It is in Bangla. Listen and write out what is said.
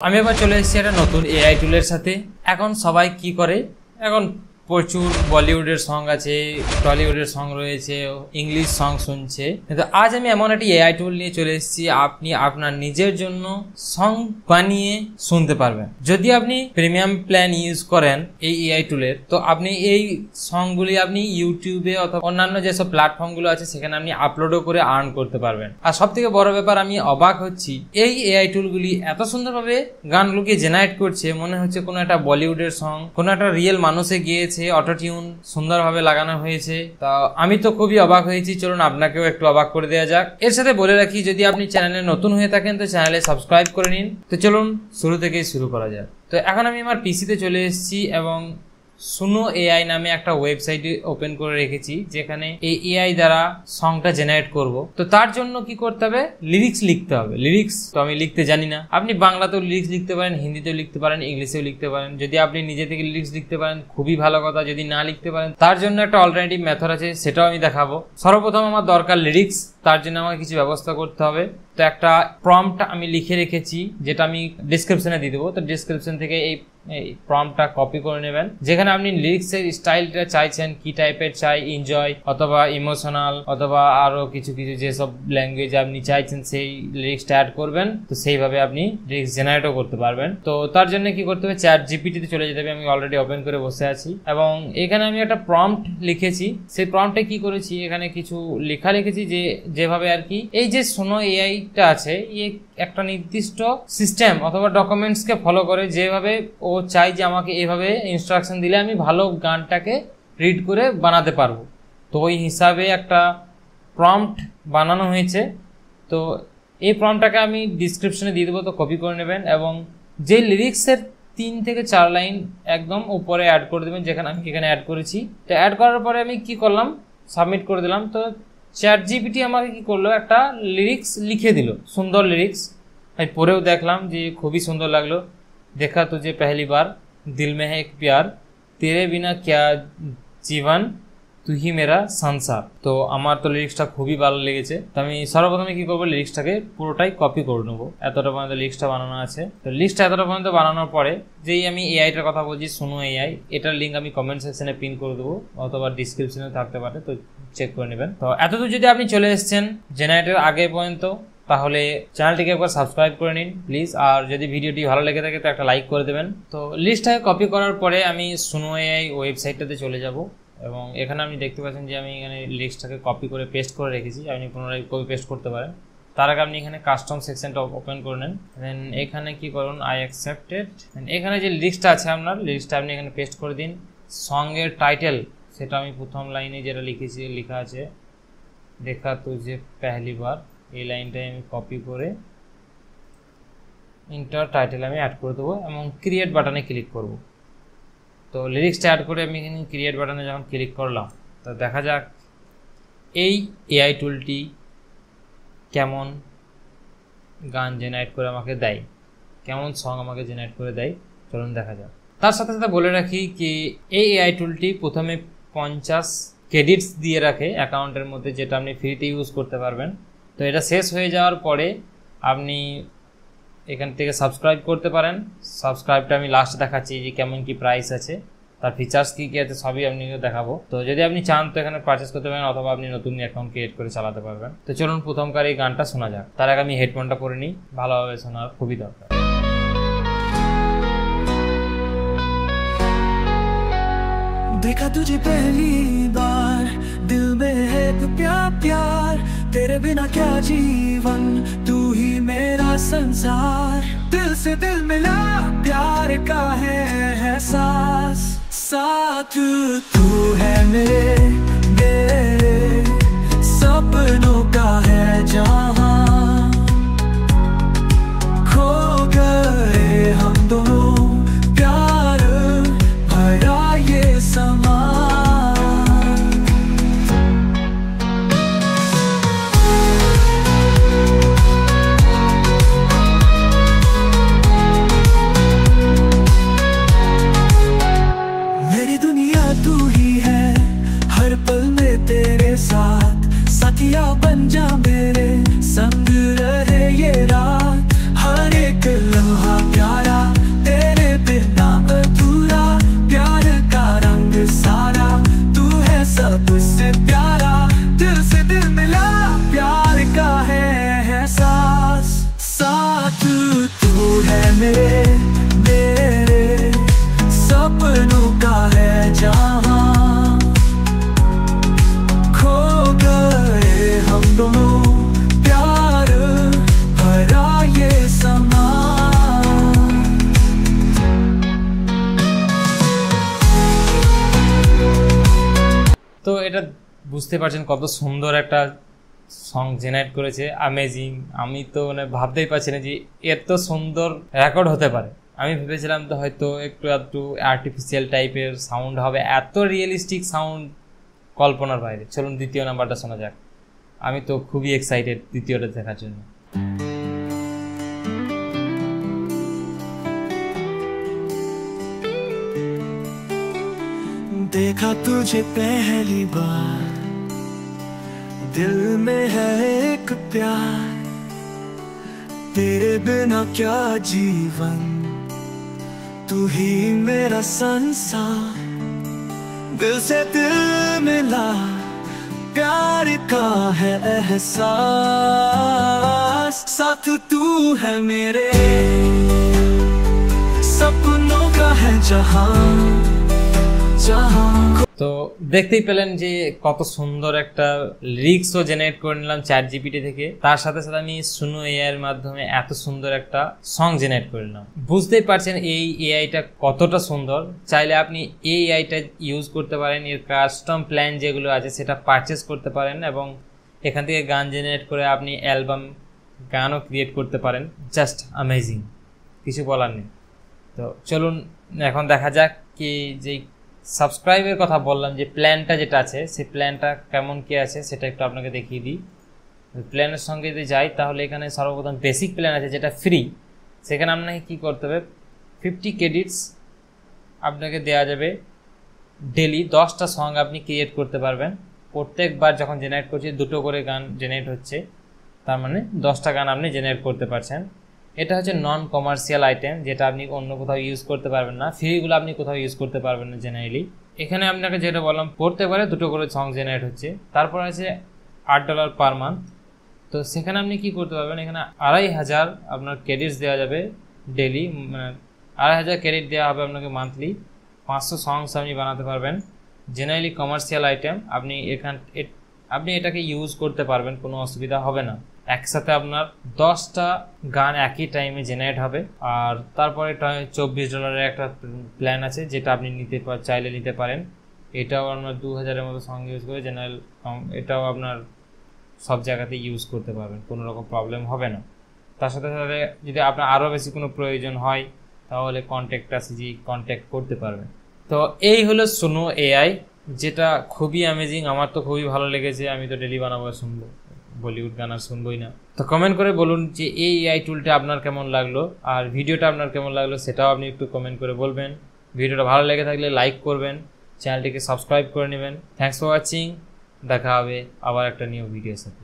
আমি এবার চলে এসেছি একটা নতুন এআই টুলের সাথে। এখন সবাই কি করে, এখন প্রচুর বলিউডের সং আছে, টলিউডের সং রয়েছে, ইংলিশ সং শুনছে। কিন্তু আজ আমি এমন একটি এআই টুল নিয়ে চলে এসেছি, আপনি আপনার নিজের জন্য সং বানিয়ে শুনতে পারবেন। যদি আপনি প্রিমিয়াম প্ল্যান ইউজ করেন এই এআই টুলের, তো আপনি এই সংগুলি আপনি ইউটিউবে অথবা অন্যান্য যেসব প্ল্যাটফর্মগুলো আছে সেখানে আপনি আপলোডও করে আর্ন করতে পারবেন। আর সব থেকে বড় ব্যাপার, আমি অবাক হচ্ছি এই এআই টুলগুলি এত সুন্দরভাবে গানগুলোকে জেনারেট করছে, মনে হচ্ছে কোনো একটা বলিউডের সং, কোনো একটা রিয়েল মানুষে গিয়েছে, অটোটিউন সুন্দরভাবে লাগানো হয়েছে। তা আমি তো খুবই অবাক হয়েছি, চলুন আপনাকেও একটু অবাক করে দেওয়া যাক। এর সাথে বলে রাখি, যদি আপনি চ্যানেলে নতুন হয়ে থাকেন তো চ্যানেলে সাবস্ক্রাইব করে নিন। তো চলুন শুরু থেকেই শুরু করা যাক। তো এখন আমি আমার পিসিতে চলে এসেছি এবং সুনো এআই নামে একটা ওয়েবসাইট ওপেন করে রেখেছি, যেখানে এই এআই দ্বারা সংটা জেনারেট করব। তো তার জন্য কি করতে হবে, লিরিক্স লিখতে হবে। লিরিক্স তো আমি লিখতে জানি না, আপনি বাংলাতেও লিরিক্স লিখতে পারেন, হিন্দিতেও লিখতে পারেন, ইংলিশেও লিখতে পারেন। যদি আপনি নিজে থেকে লিরিক্স লিখতে পারেন খুবই ভালো কথা, যদি না লিখতে পারেন তার জন্য একটা অল্টারনেটিভ মেথড আছে, সেটাও আমি দেখাবো। সর্বপ্রথম আমার দরকার লিরিক্স, তার জন্য আমাকে কিছু ব্যবস্থা করতে হবে। তো একটা প্রম্পট আমি লিখে রেখেছি, যেটা আমি ডিসক্রিপশনে দিয়ে দেবো। তো ডিসক্রিপশন থেকে এই প্রম্পটটা কপি করে নেবেন, যেখানে আপনি লিরিক্সের স্টাইলটা চাইছেন, কি টাইপের চাই, এনজয় অথবা ইমোশনাল অথবা আরো কিছু কিছু যেসব ল্যাঙ্গুয়েজ আপনি চাইছেন সেই লিরিক্সটা অ্যাড করবেন। তো সেইভাবে আপনি লিরিক্স জেনারেটও করতে পারবেন। তো তার জন্য কি করতে হবে, চ্যাট জিপিটিতে চলে যেতে হবে। আমি অলরেডি ওপেন করে বসে আছি এবং এখানে আমি একটা প্রম্পট লিখেছি। সেই প্রম্পটে কি করেছি, এখানে কিছু লেখা লিখেছি যে যেভাবে আর কি এই যে সুনো এআইটা আছে, একটা নির্দিষ্ট সিস্টেম অথবা ডকুমেন্টসকে ফলো করে, যেভাবে ও চাই যে আমাকে এইভাবে ইনস্ট্রাকশন দিলে আমি ভালো গানটাকে রিড করে বানাতে পারবো। তো ওই হিসাবে একটা প্রম্পট বানানো হয়েছে। তো এই প্রম্পটটাকে আমি ডিসক্রিপশনে দিয়ে দেবো, তো কপি করে নেবেন এবং যে লিরিক্সের 3 থেকে 4 লাইন একদম উপরে অ্যাড করে দেবেন, যেখানে আমি এখানে অ্যাড করেছি। তো অ্যাড করার পরে আমি কি করলাম, সাবমিট করে দিলাম। তো চ্যাট জিপিটি আমাকে কি করলো, একটা লিরিক্স লিখে দিল, সুন্দর লিরিক্স। আমি পড়েও দেখলাম যে খুবই সুন্দর লাগলো। দেখা তুঝে পহলি বার, দিল মে হ্যায় এক প্যার, তেরে বিনা ক্যা জীবন, তুই মেরা সংসার। তো আমার তো লিরিক্সটা খুবই ভালো লেগেছে। তো আমি সর্বপ্রথমে কি করবো, লিরিক্সটাকে পুরোটাই কপি করে নেবো। এতটা পর্যন্ত লিরিক্সটা বানানো আছে। তো লিরিক্সটা এতটা পর্যন্ত বানানোর পরে যেই আমি এআইটার কথা বলছি, সুনো এআই, এটার লিঙ্ক আমি কমেন্ট সেকশনে পিন করে দেবো অথবা ডিসক্রিপশনে থাকতে পারে, তো চেক করে নেবেন। তো এতদূর যদি আপনি চলে এসেছেন জেনারেটের আগে পর্যন্ত, তাহলে চ্যানেলটিকে একবার সাবস্ক্রাইব করে নিন প্লিজ। আর যদি ভিডিওটি ভালো লেগে থাকে তো একটা লাইক করে দেবেন। তো লিস্টটাকে কপি করার পরে আমি সুনো এআই ওয়েবসাইটটাতে চলে যাব এবং এখানে আপনি দেখতে পাচ্ছেন যে আমি এখানে লিস্টটাকে কপি করে পেস্ট করে রেখেছি। আপনি পুনরায় কপি পেস্ট করতে পারেন। তার আগে আপনি এখানে কাস্টম সেকশনটা ওপেন করে নেন। দেন এখানে কি করুন, আই অ্যাকসেপ্টেড। এখানে যে লিস্টটা আছে আপনার, লিস্টটা আপনি এখানে পেস্ট করে দিন। সঙ্গের টাইটেল, সেটা আমি প্রথম লাইনে যেটা লিখেছি, লেখা আছে দেখা তুঝে পহলি বার, এই লাইনটাই আমি কপি করে ইন্টার টাইটেল আমি অ্যাড করে দেবো এবং ক্রিয়েট বাটনে ক্লিক করব। তো লিরিক্সটা অ্যাড করে আমি এখানে ক্রিয়েট বাটনে যখন ক্লিক করলাম, তো দেখা যাক এই এআই টুলটি কেমন গান জেনারেট করে আমাকে দেয়, কেমন সং আমাকে জেনারেট করে দেয়, চলুন দেখা যাক। তার সাথে সাথে বলে রাখি কি এই এআই টুলটি প্রথমে 50 ক্রেডিটস দিয়ে রাখে অ্যাকাউন্টের মধ্যে, যেটা আপনি ফ্রিতে ইউজ করতে পারবেন। তো এটা শেষ হয়ে যাওয়ার পরে আপনি এখান থেকে সাবস্ক্রাইব করতে পারেন। সাবস্ক্রাইবটা আমি লাস্টে দেখাচ্ছি যে কেমন কি প্রাইস আছে, তার ফিচার্স কী কী আছে সবই আপনি দেখাবো। তো যদি আপনি চান তো এখানে পারচেস করতে পারেন অথবা আপনি নতুন অ্যাকাউন্ট ক্রিয়েট করে চালাতে পারবেন। তো চলুন প্রথমকার এই গানটা শোনা যাক। তার আগে আমি হেডফোনটা পরে নিই, ভালোভাবে শোনার খুবই দরকার। देखा तुझे पहली बार, दिल में है तो प्यार प्यार, तेरे बिना क्या जीवन, तू ही मेरा संसार। दिल से दिल मिला, प्यार का है एहसास, साथ तू है मेरे सपनों का है जहां, खो गए हम दोनों, प्यार भरा ये समा। मेरी दुनिया तू ही है, हर पल में तेरे साथ, साथिया बन जा मेरे, मेरे मेरे सपनों का है जहां, खो गए हम दोनों प्यार भरा ये समा। তো এটা বুঝতে পারছেন কত সুন্দর একটা সং জেনারেট করেছে, অ্যামেজিং। আমি তো মানে ভাবতেই পারছি না যে এত সুন্দর রেকর্ড হতে পারে। আমি ভেবেছিলাম তো হয়তো একটু আর্টিফিশিয়াল টাইপের সাউন্ড হবে, এত রিয়েলিস্টিক সাউন্ড কল্পনার বাইরে। চলুন দ্বিতীয় নাম্বারটা শোনা যাক। আমি তো খুবই এক্সাইটেড দ্বিতীয়টা দেখার জন্য। देखा तुझे पहली बार, दिल में है एक प्यार, तेरे बिना क्या जीवन, तू ही मेरा संसार। दिल से दिल मिला, प्यार का है एहसास, साथ तू है मेरे सपनों का है जहां जहां। তো দেখতেই পেলেন যে কত সুন্দর একটা লিরিক্সও জেনারেট করে নিলাম চ্যাট জিপিটি থেকে। তার সাথে সাথে আমি সুনো এআই এর মাধ্যমে এত সুন্দর একটা সং জেনারেট করে নিলাম। বুঝতেই পারছেন এই এআইটা কতটা সুন্দর। চাইলে আপনি এই এআইটা ইউজ করতে পারেন, এর কাস্টম প্ল্যান যেগুলো আছে সেটা পারচেস করতে পারেন এবং এখান থেকে গান জেনারেট করে আপনি অ্যালবাম গানও ক্রিয়েট করতে পারেন। জাস্ট অ্যামেজিং, কিছু বলার নেই। তো চলুন এখন দেখা যাক কি যে সাবস্ক্রাইবের কথা বললাম, যে প্ল্যানটা যেটা আছে সেই প্ল্যানটা কেমন কি আছে সেটা একটু আপনাকে দেখিয়ে দিই। প্ল্যানের সঙ্গে যদি যাই তাহলে এখানে সর্বপ্রথম বেসিক প্ল্যান আছে যেটা ফ্রি। সেখানে আপনাকে কী করতে হবে, 50 ক্রেডিটস আপনাকে দেওয়া যাবে। ডেলি 10টা সং আপনি ক্রিয়েট করতে পারবেন। প্রত্যেকবার যখন জেনারেট করছি 2টো করে গান জেনারেট হচ্ছে, তার মানে 10টা গান আপনি জেনারেট করতে পারছেন। এটা হচ্ছে নন কমার্শিয়াল আইটেম, যেটা আপনি অন্য কোথাও ইউজ করতে পারবেন না। ফ্রিগুলো আপনি কোথাও ইউজ করতে পারবেন না জেনারেলি। এখানে আপনাকে যেটা বললাম প্রত্যেকবারে 2টো করে সং জেনারেট হচ্ছে। তারপর আছে $8 পার মান্থ। তো সেখানে আপনি কি করতে পারবেন, এখানে 2500 আপনার ক্রেডিটস দেওয়া যাবে ডেলি, মানে 2500 ক্রেডিট দেওয়া হবে আপনাকে মান্থলি। 500 সংস আপনি বানাতে পারবেন। জেনারেলি কমার্শিয়াল আইটেম, আপনি এটাকে ইউজ করতে পারবেন, কোনো অসুবিধা হবে না। একসাথে আপনার 10টা গান একই টাইমে জেনারেট হবে। আর তারপরে $24 একটা প্ল্যান আছে যেটা আপনি চাইলে নিতে পারেন। এটাও আপনার 2000-এর মতো সং ইউজ করে জেনারেল, এটাও আপনার সব জায়গাতে ইউজ করতে পারবেন, কোনো রকম প্রবলেম হবে না। তার সাথে সাথে যদি আপনার আরও বেশি কোনো প্রয়োজন হয় তাহলে কন্ট্যাক্ট আছে, যে কন্ট্যাক্ট করতে পারবেন। তো এই হলো সুনো এআই, যেটা খুবই অ্যামেজিং। আমার তো খুবই ভালো লেগেছে। আমি তো ডেলি বানাবো, শুনবো, বলিউড গান আর শুনবই না। তো কমেন্ট করে বলুন যে এই এআই টুলটা আপনার কেমন লাগলো, আর ভিডিওটা আপনার কেমন লাগলো সেটাও আপনি একটু কমেন্ট করে বলবেন। ভিডিওটা ভালো লেগে থাকলে লাইক করবেন, চ্যানেলটিকে সাবস্ক্রাইব করে নেবেন। Thanks for watching. দেখা হবে আবার একটা নিউ ভিডিওর সাথে।